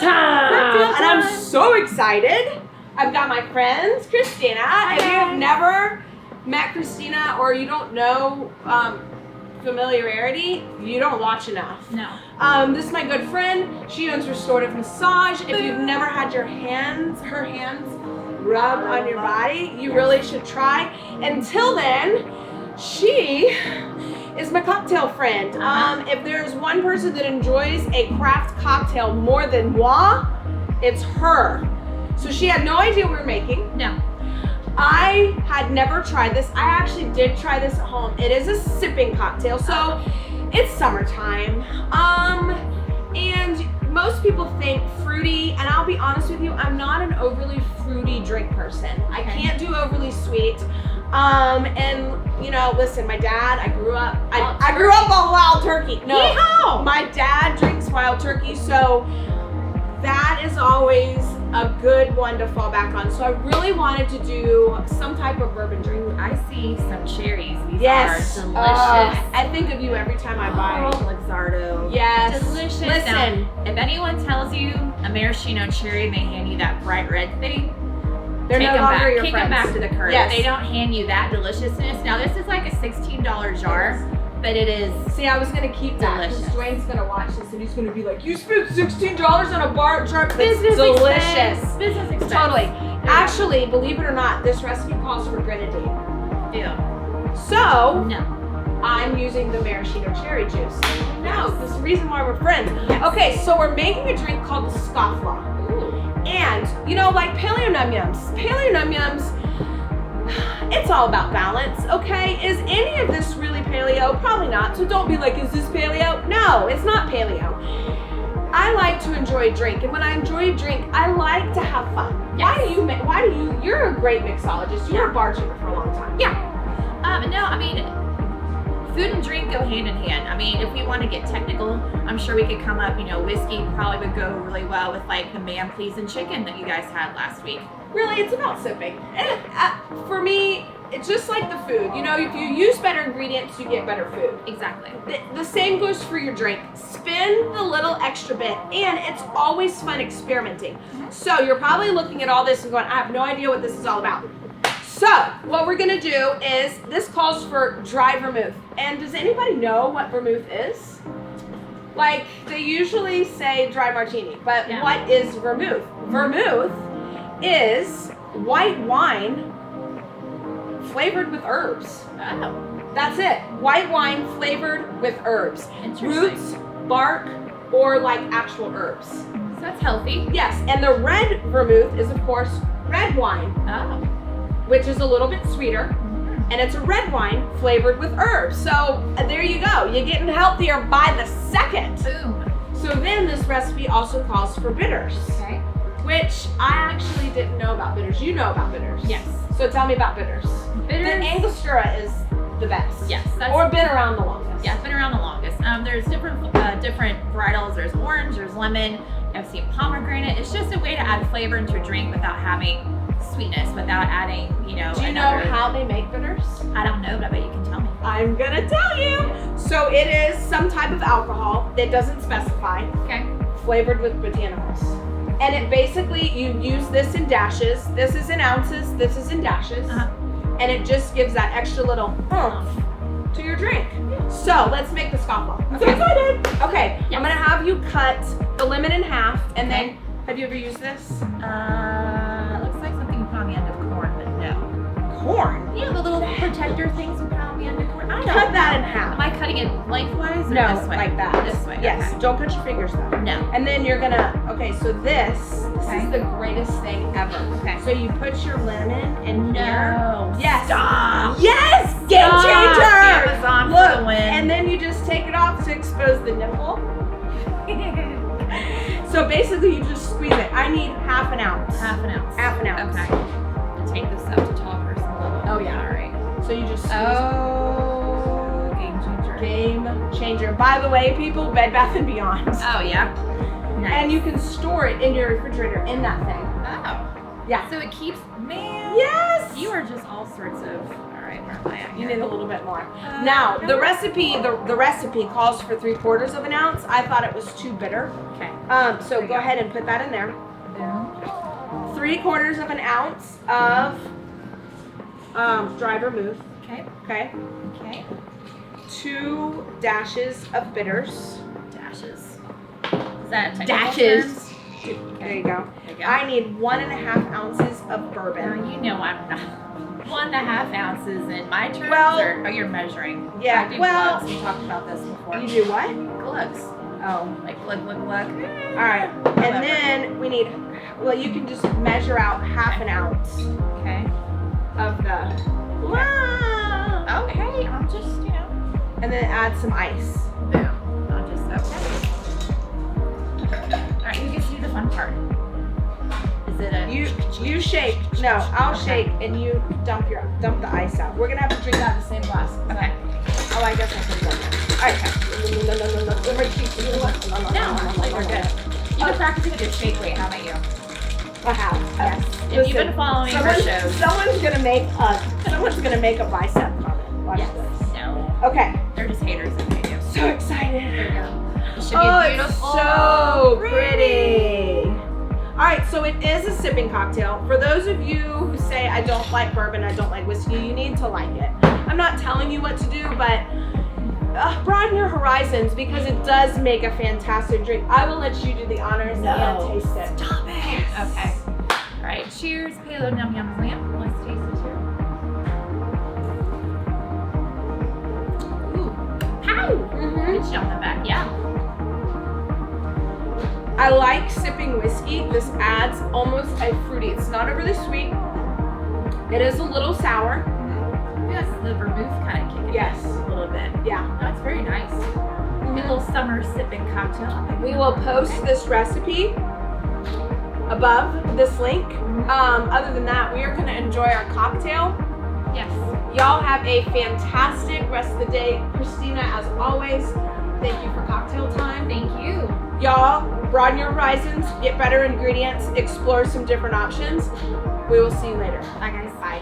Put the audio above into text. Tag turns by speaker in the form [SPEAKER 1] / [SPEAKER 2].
[SPEAKER 1] Cocktail time!
[SPEAKER 2] And I'm so excited. I've got my friends, Christina. If you have never met Christina or you don't know familiarity, you don't watch enough.
[SPEAKER 3] No.
[SPEAKER 2] This is my good friend. She owns Restorative Massage. If you've never had her hands rubbed on your body, you really should try. Until then, she is my cocktail friend. If there's one person that enjoys a craft cocktail more than moi, it's her. So she had no idea we were making.
[SPEAKER 3] No.
[SPEAKER 2] I had never tried this. I actually did try this at home. It is a sipping cocktail, so it's summertime. And most people think fruity, and I'll be honest with you, I'm not an overly fruity drink person. I can't do overly sweet. And you know, listen, my dad, I grew up on wild turkey. No,
[SPEAKER 3] Yeehaw!
[SPEAKER 2] My dad drinks wild turkey, so that is always a good one to fall back on. So I really wanted to do some type of bourbon drink.
[SPEAKER 3] I see some cherries. These
[SPEAKER 2] Yes.
[SPEAKER 3] are delicious.
[SPEAKER 2] I think of you every time I buy.
[SPEAKER 3] Luxardo.
[SPEAKER 2] Yes.
[SPEAKER 3] Delicious.
[SPEAKER 2] Listen.
[SPEAKER 3] Now, if anyone tells you a maraschino cherry and they hand you that bright red thing,
[SPEAKER 2] They're
[SPEAKER 3] take
[SPEAKER 2] no
[SPEAKER 3] them
[SPEAKER 2] longer
[SPEAKER 3] back.
[SPEAKER 2] your
[SPEAKER 3] Kick
[SPEAKER 2] friends.
[SPEAKER 3] them back to the curb.
[SPEAKER 2] Yes.
[SPEAKER 3] They don't hand you that deliciousness. Now this is like a $16 jar, but it is
[SPEAKER 2] See, I was gonna keep that because
[SPEAKER 3] delicious.
[SPEAKER 2] Dwayne's gonna watch this and he's gonna be like, "You spent $16 on a bar chart. It's
[SPEAKER 3] business
[SPEAKER 2] delicious."
[SPEAKER 3] expense. Business expense.
[SPEAKER 2] Totally. Actually, believe it or not, this recipe calls for grenadine.
[SPEAKER 3] Ew.
[SPEAKER 2] So
[SPEAKER 3] No.
[SPEAKER 2] I'm using the maraschino cherry juice. No, this is the reason why we're friends.
[SPEAKER 3] Yes.
[SPEAKER 2] Okay, so we're making a drink called the scofflaw.
[SPEAKER 3] Ooh.
[SPEAKER 2] And, you know, like paleo num yums. Paleo num yums, it's all about balance, okay? Is any of this really paleo? Probably not. So don't be like, is this paleo? No, it's not paleo. I like to enjoy a drink, and when I enjoy a drink, I like to have fun.
[SPEAKER 3] Yes.
[SPEAKER 2] You're a great mixologist. You were a bartender for a long time.
[SPEAKER 3] Yeah. No, I mean, food and drink go hand in hand. I mean, if we want to get technical, I'm sure we could come up, you know, whiskey probably would go really well with like the man pleasing chicken that you guys had last week.
[SPEAKER 2] Really, it's about sipping. And for me, it's just like the food. You know, if you use better ingredients, you get better food.
[SPEAKER 3] Exactly.
[SPEAKER 2] The same goes for your drink. Spend the little extra bit, and it's always fun experimenting. So you're probably looking at all this and going, I have no idea what this is all about. So what we're gonna do is, this calls for dry vermouth. And does anybody know what vermouth is? Like, they usually say dry martini, but
[SPEAKER 3] Yeah.
[SPEAKER 2] what is vermouth? Vermouth is white wine flavored with herbs.
[SPEAKER 3] Oh,
[SPEAKER 2] That's it. White wine flavored with herbs.
[SPEAKER 3] interesting.
[SPEAKER 2] Roots, bark, or like actual herbs.
[SPEAKER 3] So that's healthy.
[SPEAKER 2] Yes, and the red vermouth is of course red wine,
[SPEAKER 3] Oh.
[SPEAKER 2] which is a little bit sweeter. And it's a red wine flavored with herbs. So there you go. You're getting healthier by the second.
[SPEAKER 3] Boom.
[SPEAKER 2] So then this recipe also calls for bitters,
[SPEAKER 3] Okay.
[SPEAKER 2] which I actually didn't know about bitters. You know about bitters.
[SPEAKER 3] Yes.
[SPEAKER 2] So tell me about bitters.
[SPEAKER 3] Bitters.
[SPEAKER 2] The Angostura is the best.
[SPEAKER 3] Yes.
[SPEAKER 2] Or been around the longest.
[SPEAKER 3] Yeah, it's been around the longest. There's different varietals. There's orange, there's lemon, I've seen pomegranate. It's just a way to add flavor into a drink without having sweetness, without adding, you know,
[SPEAKER 2] Do you know how they make bitters?
[SPEAKER 3] I don't know, but I bet you can tell me.
[SPEAKER 2] I'm gonna tell you. So it is some type of alcohol that doesn't specify,
[SPEAKER 3] Okay.
[SPEAKER 2] flavored with botanicals. And it basically, you use this in dashes. This is in ounces, this is in dashes.
[SPEAKER 3] Uh-huh.
[SPEAKER 2] And it just gives that extra little oomph to your drink. So let's make the scofflaw. I'm so excited. Okay,
[SPEAKER 3] Yes.
[SPEAKER 2] I'm gonna have you cut the lemon in half, and
[SPEAKER 3] Okay.
[SPEAKER 2] then, have you ever used this?
[SPEAKER 3] Looks like something you put on the end of corn, but no.
[SPEAKER 2] Corn.
[SPEAKER 3] You know, the little protector things we put on the end of corn? I don't
[SPEAKER 2] Cut
[SPEAKER 3] know.
[SPEAKER 2] that in half.
[SPEAKER 3] Am I cutting it lengthwise or
[SPEAKER 2] No,
[SPEAKER 3] this way?
[SPEAKER 2] like that.
[SPEAKER 3] This way,
[SPEAKER 2] Yes,
[SPEAKER 3] okay.
[SPEAKER 2] don't cut your fingers though.
[SPEAKER 3] No.
[SPEAKER 2] And then you're gonna, okay, so this
[SPEAKER 3] Okay.
[SPEAKER 2] is the greatest thing ever.
[SPEAKER 3] Okay.
[SPEAKER 2] So you put your lemon in here.
[SPEAKER 3] No.
[SPEAKER 2] Yes.
[SPEAKER 3] Stop.
[SPEAKER 2] Yes, game
[SPEAKER 3] Stop.
[SPEAKER 2] changer.
[SPEAKER 3] Amazon for
[SPEAKER 2] Look,
[SPEAKER 3] the win.
[SPEAKER 2] and then you just take it off to expose the nipple. So basically you just squeeze it. I need half an ounce.
[SPEAKER 3] Half an ounce.
[SPEAKER 2] Half an ounce.
[SPEAKER 3] Okay. I'll take this up to tall person level.
[SPEAKER 2] Oh, yeah.
[SPEAKER 3] All right.
[SPEAKER 2] So you just squeeze
[SPEAKER 3] Oh, game changer.
[SPEAKER 2] it. Game changer. By the way, people, Bed Bath & Beyond.
[SPEAKER 3] Oh, yeah. Nice.
[SPEAKER 2] And you can store it in your refrigerator in that thing.
[SPEAKER 3] Oh.
[SPEAKER 2] Yeah.
[SPEAKER 3] So it keeps, man.
[SPEAKER 2] Yes.
[SPEAKER 3] You are just all sorts of, all right, where am I at
[SPEAKER 2] You
[SPEAKER 3] here?
[SPEAKER 2] need a little bit more. Now, the recipe calls for 3/4 of an ounce. I thought it was too bitter.
[SPEAKER 3] Okay.
[SPEAKER 2] So go ahead and put that in there.
[SPEAKER 3] Boom.
[SPEAKER 2] 3/4 of an ounce of dried vermouth.
[SPEAKER 3] Okay.
[SPEAKER 2] Okay.
[SPEAKER 3] Okay.
[SPEAKER 2] 2 dashes of bitters.
[SPEAKER 3] Dashes. Is that technical
[SPEAKER 2] Dashes.
[SPEAKER 3] terms?
[SPEAKER 2] There you go.
[SPEAKER 3] There you go.
[SPEAKER 2] I need 1.5 ounces of
[SPEAKER 3] Now,
[SPEAKER 2] bourbon.
[SPEAKER 3] you know I'm not. 1.5 ounces in my terms,
[SPEAKER 2] Well,
[SPEAKER 3] or you're measuring?
[SPEAKER 2] yeah,
[SPEAKER 3] I do
[SPEAKER 2] well-
[SPEAKER 3] glugs. We talked about this before.
[SPEAKER 2] You do what?
[SPEAKER 3] Glugs.
[SPEAKER 2] Oh.
[SPEAKER 3] Like glug, glug, glug.
[SPEAKER 2] All right. And then we need, well, you can just measure out 1/2 ounce
[SPEAKER 3] Okay.
[SPEAKER 2] of the, wow.
[SPEAKER 3] Okay, I'm just,
[SPEAKER 2] And then add some ice.
[SPEAKER 3] boom. I'll just, okay. All right, who gets to do the fun part? Is it a...
[SPEAKER 2] You shake. No, I'll
[SPEAKER 3] Okay.
[SPEAKER 2] shake and you dump the ice out. We're gonna have to drink out of the same glass.
[SPEAKER 3] Okay.
[SPEAKER 2] Oh, I guess I can do that. All right.
[SPEAKER 3] No, actually, we're good. You've been practicing with your shake weight, haven't you?
[SPEAKER 2] I have.
[SPEAKER 3] Yes. If you've
[SPEAKER 2] Listen,
[SPEAKER 3] been following her shows.
[SPEAKER 2] Someone's gonna make a bicep comment. Watch
[SPEAKER 3] Yes.
[SPEAKER 2] this.
[SPEAKER 3] No.
[SPEAKER 2] Okay.
[SPEAKER 3] They're just haters if they do.
[SPEAKER 2] So excited.
[SPEAKER 3] There you go. It should be
[SPEAKER 2] Oh, it's
[SPEAKER 3] beautiful.
[SPEAKER 2] so pretty. All right, so it is a sipping cocktail. For those of you who say, I don't like bourbon, I don't like whiskey, you need to like it. I'm not telling you what to do, but broaden your horizons because it does make a fantastic drink. I will let you do the honors and taste it.
[SPEAKER 3] Stop it. Okay. All right. Cheers. Payload Yum Yum Lamp. Let's taste it here. Ooh. Pow. Good shot on the back. Yeah.
[SPEAKER 2] I like sipping whiskey. This adds almost a fruity. It's not overly sweet. It is a little sour.
[SPEAKER 3] Yes, the vermouth kind of kicking
[SPEAKER 2] Yes.
[SPEAKER 3] in a little bit.
[SPEAKER 2] Yeah.
[SPEAKER 3] No, it's very nice. A little summer sipping cocktail.
[SPEAKER 2] We will post this recipe above this link. Other than that, we are going to enjoy our cocktail.
[SPEAKER 3] Yes.
[SPEAKER 2] Y'all have a fantastic rest of the day. Christina, as always, thank you for cocktail time.
[SPEAKER 3] Thank you.
[SPEAKER 2] Y'all, broaden your horizons, get better ingredients, explore some different options. We will see you later.
[SPEAKER 3] Bye, guys.
[SPEAKER 2] Bye.